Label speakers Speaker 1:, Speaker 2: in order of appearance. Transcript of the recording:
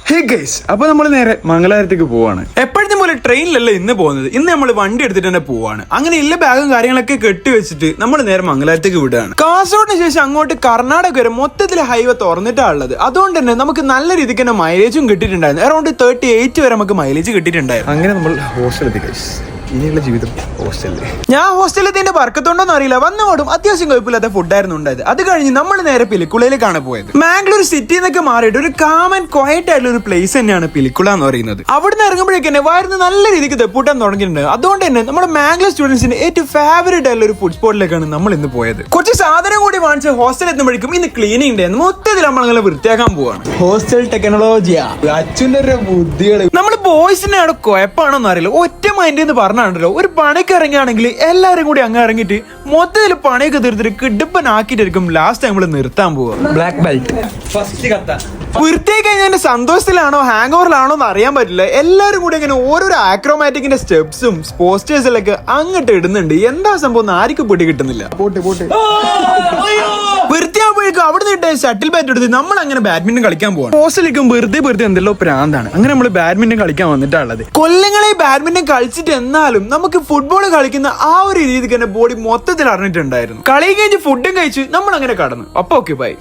Speaker 1: Hey guys, അപ്പൊ നമ്മൾ നേരെ മംഗലാപുരത്തേക്ക് പോവാണ്. എപ്പോഴത്തെ പോലെ ട്രെയിനിലല്ല ഇന്ന് പോകുന്നത്. ഇന്ന് നമ്മൾ വണ്ടി എടുത്തിട്ട് തന്നെ പോവാണ്. അങ്ങനെ എല്ലാ ബാഗും കാര്യങ്ങളൊക്കെ കെട്ടിവെച്ചിട്ട് നമ്മൾ നേരെ മംഗലാപുരത്തേക്ക് വിടുകയാണ്. കാസർഗോഡിന് ശേഷം അങ്ങോട്ട് കർണാടക വരെ മൊത്തത്തിൽ ഹൈവേ തുറന്നിട്ടാണ് ഉള്ളത്. അതുകൊണ്ട് തന്നെ നമുക്ക് നല്ല രീതിക്ക് തന്നെ മൈലേജും കിട്ടിയിട്ടുണ്ടായിരുന്നു. അറൌണ്ട് 38 വരെ നമുക്ക് മൈലേജ് കിട്ടിയിട്ടുണ്ടായിരുന്നു. അങ്ങനെ നമ്മൾ ഹോസ്റ്റലെത്തി ഗൈസ്. ഇനിയുള്ള ജീവിതം ഹോസ്റ്റലില്. ഞാൻ ഹോസ്റ്റലിൽ വർക്കത്തുണ്ടോന്ന് അറിയില്ല. വന്നപാടും അത്യാവശ്യം കുഴപ്പമില്ലാത്ത ഫുഡായിരുന്നു ഉണ്ടായത്. അത് കഴിഞ്ഞ് നമ്മൾ നേരെ പിലിക്കുളയിലേക്കാണ് പോയത്. മാംഗ്ലൂർ സിറ്റി എന്നൊക്കെ മാറിയിട്ട് ഒരു കാം ആൻഡ് ക്വയറ്റ് ആയിട്ടുള്ള ഒരു പ്ലേസ് തന്നെയാണ് പിലിക്കുള എന്ന് പറയുന്നത്. അവിടുന്ന് ഇറങ്ങുമ്പോഴേക്ക് തന്നെ വയറിന് നല്ല രീതിക്ക് തെപ്പൂട്ടാൻ തുടങ്ങിയിട്ടുണ്ട്. അതുകൊണ്ട് തന്നെ നമ്മുടെ മാംഗ്ലൂർ സ്റ്റുഡൻസിന്റെ ഏറ്റവും ഫേവറേറ്റ് ആയിട്ടുള്ള ഒരു ഫുഡ് സ്പോട്ടിലേക്കാണ് നമ്മൾ ഇന്ന് പോയത്. കുറച്ച് സാധനം കൂടി വാങ്ങിച്ച് ഹോസ്റ്റലിൽ എത്തുമ്പോഴേക്കും ഇന്ന് ക്ലീനിങ് ഡേ. മൊത്തത്തിൽ നമ്മൾ അങ്ങനെ വൃത്തിയാക്കാൻ പോവാണ്. ഹോസ്റ്റൽ ടെക്നോളജിയാ അച്ഛൻ്റെ ഒരു ബുദ്ധികൾ. നമ്മൾ ബോയ്സിനെ അവിടെ കുഴപ്പമാണോന്ന് അറിയില്ല. ഒറ്റ മൈൻഡ് എന്ന് പറഞ്ഞാണല്ലോ, ഒരു പണിക്ക് ഇറങ്ങുകയാണെങ്കിൽ എല്ലാരും കൂടി അങ്ങ് ഇറങ്ങിയിട്ട് മൊത്തത്തിൽ പണിയൊക്കെ തീർത്തിട്ട് കിടുപ്പനാക്കിയിട്ടായിരിക്കും ലാസ്റ്റ് നമ്മൾ നിർത്താൻ പോവുക. ബ്ലാക്ക് ബെൽറ്റ് ഫസ്റ്റ് കത്ത വൃത്തിയായി കഴിഞ്ഞാൽ സന്തോഷത്തിലാണോ ഹാങ് ഓവറിലാണോ എന്ന് അറിയാൻ പറ്റില്ല. എല്ലാരും കൂടി ഇങ്ങനെ ഓരോരോ ആക്രോമാറ്റിക്കിന്റെ സ്റ്റെപ്സും പോസ്റ്റേഴ്സിലൊക്കെ അങ്ങോട്ട് ഇടുന്നുണ്ട്. എന്താ സംഭവം ആർക്കും പിടി കിട്ടുന്നില്ല. വൃത്തിയാകുമ്പോഴേക്കും അവിടെ നിന്ന് ഷട്ടിൽ ബാറ്റ് എടുത്ത് നമ്മൾ അങ്ങനെ ബാഡ്മിന്റൺ കളിക്കാൻ പോവാണ്. ഹോസ്റ്റലിലേക്കും വെറുതെ എന്തെല്ലോ പ്രാന്താണ്. അങ്ങനെ നമ്മൾ ബാഡ്മിന്റൺ കളിക്കാൻ വന്നിട്ടുള്ളത്. കൊല്ലങ്ങളെ ബാഡ്മിന്റൺ കളിച്ചിട്ട് എന്നാലും നമുക്ക് ഫുട്ബോൾ കളിക്കുന്ന ആ ഒരു രീതിക്ക് തന്നെ ബോഡി മൊത്തത്തിൽ അറിഞ്ഞിട്ടുണ്ടായിരുന്നു. കളി കഴിഞ്ഞ് ഫുഡും കഴിച്ച് നമ്മൾ അങ്ങനെ കടന്നു. അപ്പൊ ഓക്കെ ബൈ.